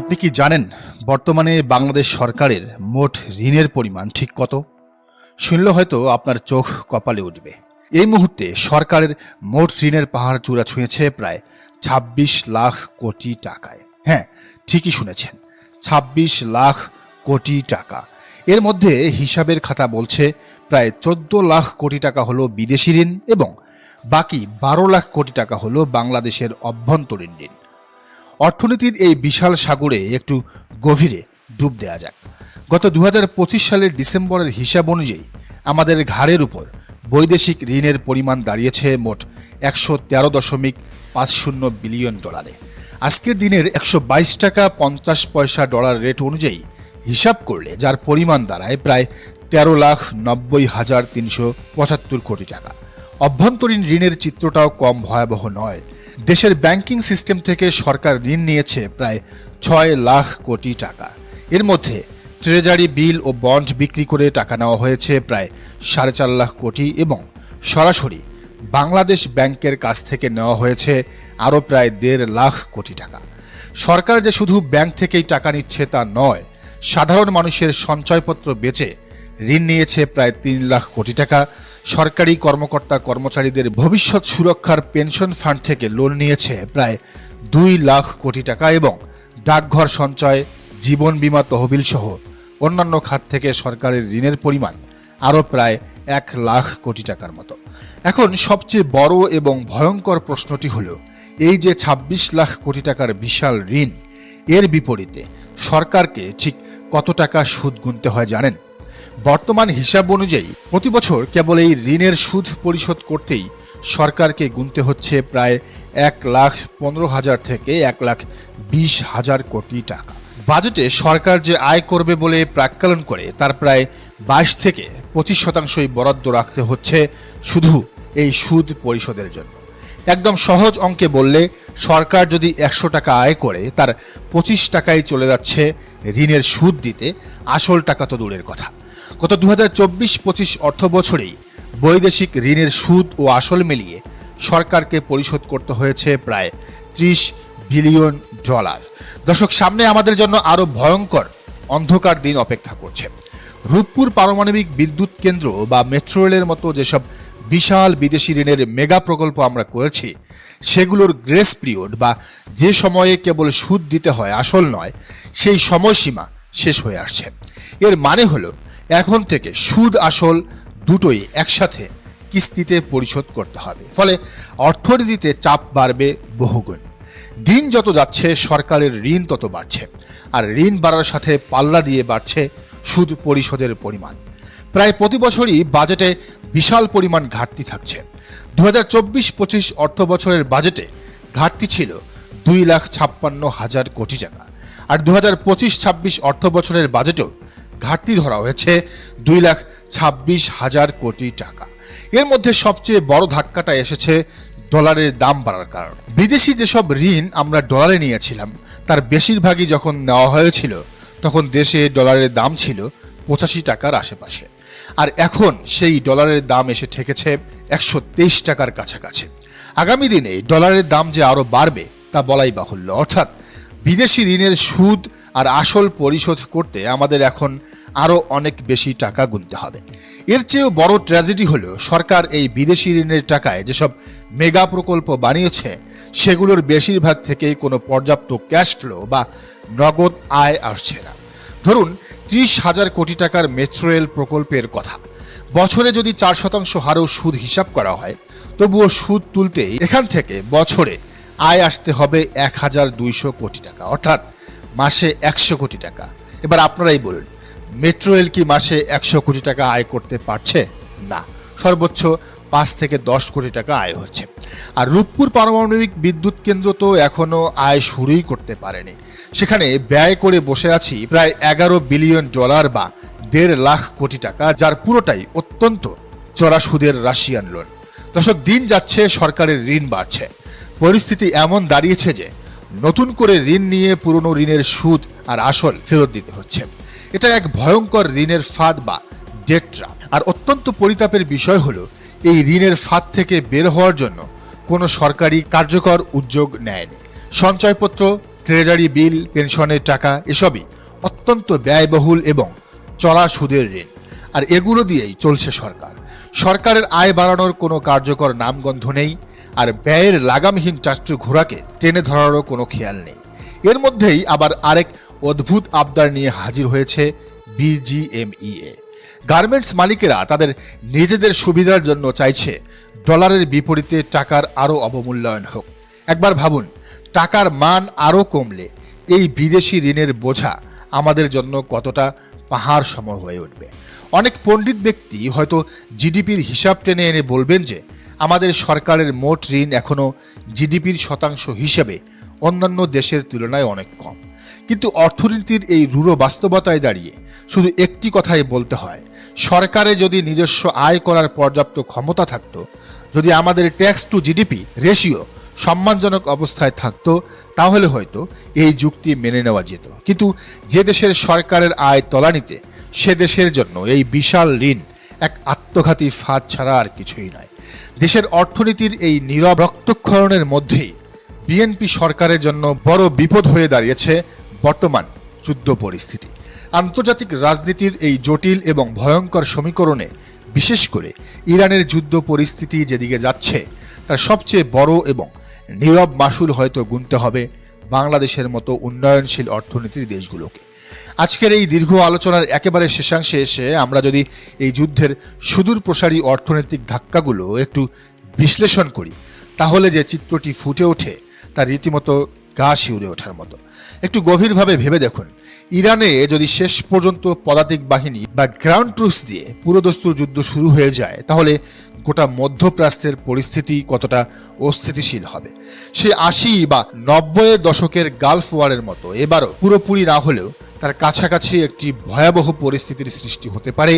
আপনি কি জানেন বর্তমানে বাংলাদেশ সরকারের মোট ঋণের পরিমাণ ঠিক কত? শুনলে হয়তো আপনার চোখ কপালে উঠবে। এই মুহূর্তে সরকারের মোট ঋণের পাহাড় চূড়া ছুঁয়েছে প্রায় ২৬ লাখ কোটি টাকায়। হ্যাঁ, ঠিকই শুনেছেন, ২৬ লাখ কোটি টাকা। এর মধ্যে হিসাবের খাতা বলছে প্রায় ১৪ লাখ কোটি টাকা হলো বিদেশি ঋণ এবং বাকি ১২ লাখ কোটি টাকা হলো বাংলাদেশের অভ্যন্তরীণ ঋণ। অর্থনীতির এই বিশাল সাগরে একটু গভীরে ডুব দেওয়া যাক। গত ২০২৫ সালের ডিসেম্বরের হিসাব অনুযায়ী আমাদের ঘাড়ের উপর বৈদেশিক ঋণের পরিমাণ দাঁড়িয়েছে মোট ১১৩.৫০ বিলিয়ন ডলারে। আজকের দিনের ১২২ টাকা ৫০ পয়সা ডলার রেট অনুযায়ী হিসাব করলে যার পরিমাণ দাঁড়ায় প্রায় ১৩,৯০,৩৭৫ কোটি টাকা। অভ্যন্তরীণ ঋণের চিত্রটাও কম ভয়াবহ নয়। দেশের ব্যাংকিং সিস্টেম থেকে সরকার ঋণ নিয়েছে প্রায় ৬ লাখ কোটি টাকা। এর মধ্যে ট্রেজারি বিল ও বন্ড বিক্রি করে টাকা নেওয়া হয়েছে প্রায় ৪.৫ লাখ কোটি এবং সরাসরি বাংলাদেশ ব্যাংকের কাছ থেকে নেওয়া হয়েছে আরও প্রায় ১.৫ লাখ কোটি টাকা। সরকার যে শুধু ব্যাংক থেকেই টাকা নিচ্ছে তা নয়, সাধারণ মানুষের সঞ্চয়পত্র বেচে ঋণ নিয়েছে প্রায় ৩ লাখ কোটি টাকা। সরকারি কর্মকর্তা কর্মচারীদের ভবিষ্যৎ সুরক্ষার পেনশন ফান্ড থেকে লোন নিয়েছে প্রায় ২ লাখ কোটি টাকা এবং ডাকঘর সঞ্চয়, জীবন বীমা তহবিল সহ অন্যান্য খাত থেকে সরকারের ঋণের পরিমাণ আরও প্রায় ১ লাখ কোটি টাকার মতো। এখন সবচেয়ে বড় এবং ভয়ঙ্কর প্রশ্নটি হলো, এই যে ২৬ লাখ কোটি টাকার বিশাল ঋণ, এর বিপরীতে সরকারকে ঠিক কত টাকা সুদ গুনতে হয় জানেন? বর্তমান হিসাব অনুযায়ী প্রতি বছর কেবল এই ঋণের সুদ পরিশোধ করতেই সরকারকে গুনতে হচ্ছে প্রায় ১,১৫,০০০ থেকে ১,২০,০০০ কোটি টাকা। বাজেটে সরকার যে আয় করবে বলে প্রাক্কলন করে তার প্রায় ২২ থেকে ২৫% বরাদ্দ রাখতে হচ্ছে শুধু এই সুদ পরিশোধের জন্য। একদম সহজ অঙ্কে বললে, সরকার যদি ১০০ টাকা আয় করে তার ২৫ টাকাই চলে যাচ্ছে ঋণের সুদ দিতে, আসল টাকা তো দূরের কথা। গত ২০২৪-২৫ অর্থ বছরেই বৈদেশিক ঋণের সুদ ও আসল মিলিয়ে সরকারকে পরিশোধ করতে হয়েছে প্রায় ৩০ বিলিয়ন ডলার। দর্শক, সামনে আমাদের জন্য আরও ভয়ঙ্কর অন্ধকার দিন অপেক্ষা করছে। রূপপুর পারমাণবিক বিদ্যুৎ কেন্দ্র বা মেট্রো রেলের মতো যেসব বিশাল বিদেশি ঋণের মেগা প্রকল্প আমরা করেছি, সেগুলোর গ্রেস পিরিয়ড বা যে সময়ে কেবল সুদ দিতে হয়, আসল নয়, সেই সময়সীমা শেষ হয়ে আসছে। এর মানে হলো এখন থেকে সুদ আসল দুটোই একসাথে কিস্তিতে পরিশোধ করতে হবে। ফলে অর্থনীতিতে চাপ বাড়বে বহুগুণ। দিন যত যাচ্ছে সরকারের ঋণ তত বাড়ছে, আর ঋণ বাড়ার সাথে পাল্লা দিয়ে বাড়ছে সুদ পরিশোধের পরিমাণ। প্রায় প্রতি বছরই বাজেটে বিশাল পরিমাণ ঘাটতি থাকছে। ২০২৪-২৫ অর্থ বছরের বাজেটে ঘাটতি ছিল ২,৫৬,০০০ কোটি টাকা, আর ২০২৫-২৬ অর্থ বছরের বাজেটেও ঘাটতি ধরা হয়েছে ২,২৬,০০০ কোটি টাকা। এর মধ্যে সবচেয়ে বড় ধাক্কাটা এসেছে ডলারের দাম বাড়ার কারণে। বিদেশি যেসব ঋণ আমরা ডলারে নিয়েছিলাম তার বেশিরভাগই যখন নেওয়া হয়েছিল তখন দেশে ডলারের দাম ছিল ৮৫ টাকার আশেপাশে, আর এখন সেই ডলারের দাম এসে ঠেকেছে ১২৩ টাকার কাছাকাছি। আগামী দিনে ডলারের দাম যে আরও বাড়বে তা বলাই বাহুল্য। অর্থাৎ বিদেশি ঋণের সুদ আর আসল পরিশোধ করতে আমাদের এখন আরও অনেক বেশি টাকা গুনতে হবে। এর চেয়েও বড় ট্র্যাজেডি হলো, সরকার এই বিদেশি ঋণের টাকায় যেসব মেগা প্রকল্প বানিয়েছে সেগুলোর বেশিরভাগ থেকেই কোনো পর্যাপ্ত ক্যাশ ফ্লো বা নগদ আয় আসছে না। ধরুন ৩০,০০০ কোটি টাকার মেট্রো রেল প্রকল্পের কথা। বছরে যদি ৪% হারেও সুদ হিসাব করা হয়, তবুও সুদ তুলতে এখান থেকে বছরে আয় আসতে হবে ১,২০০ কোটি টাকা, অর্থাৎ মাসে ১০০ কোটি টাকা। এবার আপনারাই বলুন, মেট্রো রেল কি মাসে ১০০ কোটি টাকা আয় করতে পারছে? না, সর্বোচ্চ ৫ থেকে ১০ কোটি টাকা আয় হচ্ছে। আর রূপপুর পারমাণবিক বিদ্যুৎ কেন্দ্র তো এখনো আয় শুরুই করতে পারেনি। সেখানে ব্যয় করে বসে আছি প্রায় ১১ বিলিয়ন ডলার বা ১.৫ লাখ কোটি টাকা, যার পুরোটাই অত্যন্ত চড়া সুদের রাশিয়ান লোন। দর্শক, দিন যাচ্ছে সরকারের ঋণ বাড়ছে। পরিস্থিতি এমন দাঁড়িয়েছে যে নতুন করে ঋণ নিয়ে পুরনো ঋণের সুদ আর আসল ফেরত দিতে হচ্ছে। এটা এক ভয়ঙ্কর ঋণের ফাঁদ বা ডেট ট্র্যাপ। আর অত্যন্ত পরিতাপের বিষয় হলো, এই ঋণের ফাঁদ থেকে বের হওয়ার জন্য কোনো সরকারি কার্যকর উদ্যোগ নেয়নি। সঞ্চয়পত্র, ট্রেজারি বিল, পেনশনের টাকা এসবই অত্যন্ত ব্যয়বহুল এবং চড়া সুদের ঋণ। আর এগুলো দিয়েই চলছে সরকার। সরকারের আয় বাড়ানোর কোনো কার্যকর নামগন্ধ নেই, আর ব্যয়ের লাগামহীন চাষ্ট্র ঘোড়াকে টেনে ধরারও কোনো খেয়াল নেই। এর মধ্যেই আবার আরেক অদ্ভুত আবদার নিয়ে হাজির হয়েছে বিজিএমইএ। গার্মেন্টস মালিকেরা তাদের নিজেদের সুবিধার জন্য চাইছে ডলারের বিপরীতে টাকার আরও অবমূল্যায়ন হোক। একবার ভাবুন, টাকার মান আরও কমলে এই বিদেশি ঋণের বোঝা আমাদের জন্য কতটা পাহাড় সম হয়ে উঠবে। অনেক পণ্ডিত ব্যক্তি হয়তো জিডিপির হিসাব টেনে এনে বলবেন যে আমাদের সরকারের মোট ঋণ এখনও জিডিপির শতাংশ হিসেবে অন্যান্য দেশের তুলনায় অনেক কম। কিন্তু অর্থনীতির এই রূঢ় বাস্তবতায় দাঁড়িয়ে শুধু একটি কথাই বলতে হয়, সরকারে যদি নিজস্ব আয় করার পর্যাপ্ত ক্ষমতা থাকতো, যদি আমাদের ট্যাক্স টু জিডিপি রেশিও সম্মানজনক অবস্থায় থাকতো, তাহলে হয়তো এই যুক্তি মেনে নেওয়া যেত। কিন্তু যে দেশের সরকারের আয় তলানিতে, সে দেশের জন্য এই বিশাল ঋণ এক আত্মঘাতী ফাঁদ ছাড়া আর কিছুই নয়। দেশের অর্থনীতির এই নীরব রক্তক্ষরণের মধ্যেই বিএনপি সরকারের জন্য বড় বিপদ হয়ে দাঁড়িয়েছে বর্তমান যুদ্ধ পরিস্থিতি। আন্তর্জাতিক রাজনীতির এই জটিল এবং ভয়ঙ্কর সমীকরণে বিশেষ করে ইরানের যুদ্ধ পরিস্থিতি যেদিকে যাচ্ছে, তার সবচেয়ে বড় এবং নীরব মাসুল হয়তো গুনতে হবে বাংলাদেশের মতো উন্নয়নশীল অর্থনীতির দেশগুলোকে। আজকের এই দীর্ঘ আলোচনার একেবারে শেষাংশে এসে আমরা যদি এই যুদ্ধের সুদূর প্রসারী অর্থনৈতিক ধাক্কাগুলো একটু বিশ্লেষণ করি, তাহলে যে চিত্রটি ফুটে ওঠে তা রীতিমতো গা শিউরে ওঠার মতো। একটু গভীরভাবে ভেবে দেখুন, ইরানে যদি শেষ পর্যন্ত পদাতিক বাহিনী বা গ্রাউন্ড ট্রুপস দিয়ে পুরোদস্তুর যুদ্ধ শুরু হয়ে যায়, তাহলে গোটা মধ্যপ্রাচ্যের পরিস্থিতি কতটা অস্থিতিশীল হবে। সে ৮০ বা ৯০-এর দশকের গালফ ওয়ারের মতো এবারও পুরোপুরি না হলেও তার কাছাকাছি একটি ভয়াবহ পরিস্থিতির সৃষ্টি হতে পারে,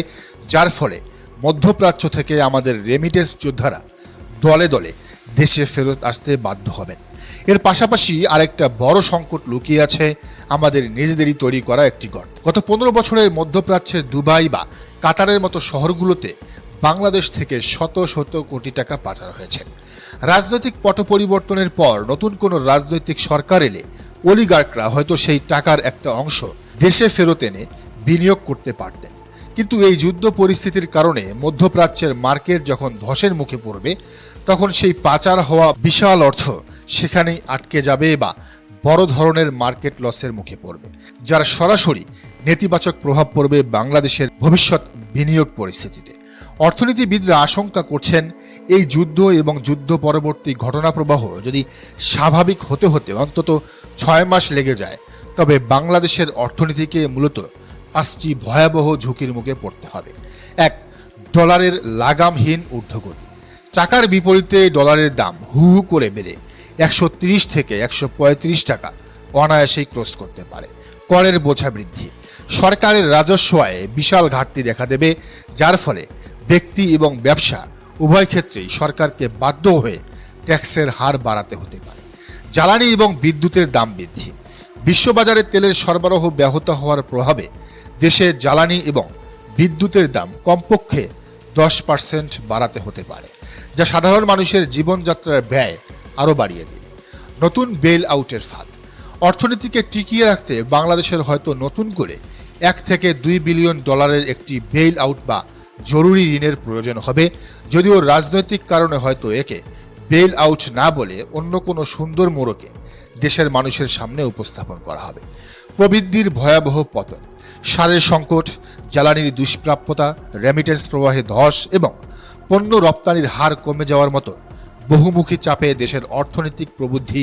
যার ফলে মধ্যপ্রাচ্য থেকে আমাদের রেমিটেন্স যোদ্ধারা দলে দলে দেশে ফেরত আসতে বাধ্য হবেন। এর পাশাপাশি আরেকটা বড় সংকট লুকিয়ে আছে আমাদের নিজেদেরই তৈরি করা একটি গর্ত। গত ১৫ বছরের মধ্যপ্রাচ্যের দুবাই বা কাতারের মতো শহরগুলোতে বাংলাদেশ থেকে শত শত কোটি টাকা পাচার হয়েছে। রাজনৈতিক পট পরিবর্তনের পর নতুন কোনো রাজনৈতিক সরকার এলে অলিগার্করা হয়তো সেই টাকার একটা অংশ দেশে ফেরত এনে বিনিয়োগ করতে পারতেন। কিন্তু এই যুদ্ধ পরিস্থিতির কারণে মধ্যপ্রাচ্যের মার্কেট যখন ধসের মুখে পড়বে, তখন সেই পাচার হওয়া বিশাল অর্থ সেখানেই আটকে যাবে বা বড় ধরনের মার্কেট লসের মুখে পড়বে, যার সরাসরি নেতিবাচক প্রভাব পড়বে বাংলাদেশের ভবিষ্যৎ বিনিয়োগ পরিস্থিতিতে। অর্থনীতিবিদরা আশঙ্কা করছেন, এই যুদ্ধ এবং যুদ্ধ পরবর্তী ঘটনা প্রবাহ যদি স্বাভাবিক হতে হতে অন্তত ৬ মাস লেগে যায়, তবে বাংলাদেশের অর্থনীতিকে মূলত ৫টি ভয়াবহ ঝুঁকির মুখে পড়তে হবে। ১. ডলারের লাগামহীন ঊর্ধ্বগতি। টাকার বিপরীতে ডলারের দাম হু হু করে বেড়ে ১৩০ থেকে ১৩৫ টাকা অনায়াসেই ক্রস করতে পারে। করের বোঝা বৃদ্ধি, সরকারের রাজস্ব আয়ে বিশাল ঘাটতি দেখা দেবে, যার ফলে ব্যক্তি এবং ব্যবসা উভয় ক্ষেত্রেই সরকারকে বাধ্য হয়ে ট্যাক্সের হার বাড়াতে হতে পারে। জ্বালানি এবং বিদ্যুতের দাম বৃদ্ধি, বিশ্ববাজারে তেলের সরবরাহ ব্যাহত হওয়ার প্রভাবে দেশে জ্বালানি এবং বিদ্যুতের দাম কমপক্ষে 10% বাড়াতে হতে পারে, যা সাধারণ মানুষের জীবনযাত্রার ব্যয় আরও বাড়িয়ে দেবে। নতুন বেল আউটের ফাঁদ, অর্থনীতিকে টিকিয়ে রাখতে বাংলাদেশের হয়তো নতুন করে ১ থেকে ২ বিলিয়ন ডলারের একটি বেল আউট বা জরুরি ঋণের প্রয়োজন হবে, যদিও রাজনৈতিক কারণে হয়তো একে বেল আউট না বলে অন্য কোনো সুন্দর মোড়কে দেশের মানুষের সামনে উপস্থাপন করা হবে। প্রবৃদ্ধির ভয়াবহ পতন, সারের সংকট, জ্বালানির দুষ্প্রাপ্যতা, রেমিটেন্স প্রবাহে ধস এবং পণ্য রপ্তানির হার কমে যাওয়ার মতো বহুমুখী চাপে দেশের অর্থনৈতিক প্রবৃদ্ধি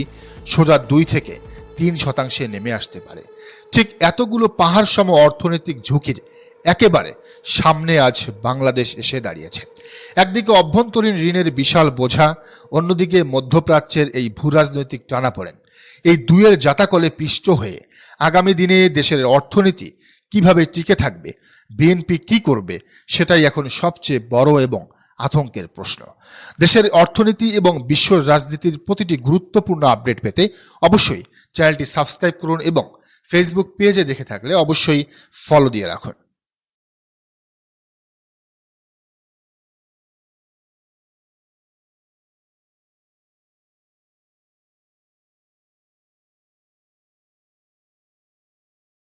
সোজা ২ থেকে ৩% নেমে আসতে পারে। ঠিক এতগুলো পাহাড় সম অর্থনৈতিক ঝুঁকির একেবারে সামনে আজ বাংলাদেশ এসে দাঁড়িয়েছে। একদিকে অভ্যন্তরীণ ঋণের বিশাল বোঝা, অন্যদিকে মধ্যপ্রাচ্যের এই ভূরাজনৈতিক টানাপোড়েন। এই দুয়ের জাতাকলে পিষ্ট হয়ে আগামী দিনে দেশের অর্থনীতি কিভাবে টিকে থাকবে, বিএনপি কি করবে, সেটাই এখন সবচেয়ে বড় এবং আতঙ্কের প্রশ্ন। দেশের অর্থনীতি এবং বিশ্ব রাজনীতির প্রতিটি গুরুত্বপূর্ণ আপডেট পেতে অবশ্যই চ্যানেলটি সাবস্ক্রাইব করুন এবং ফেসবুক পেজে দেখে থাকলে অবশ্যই ফলো দিয়ে রাখুন।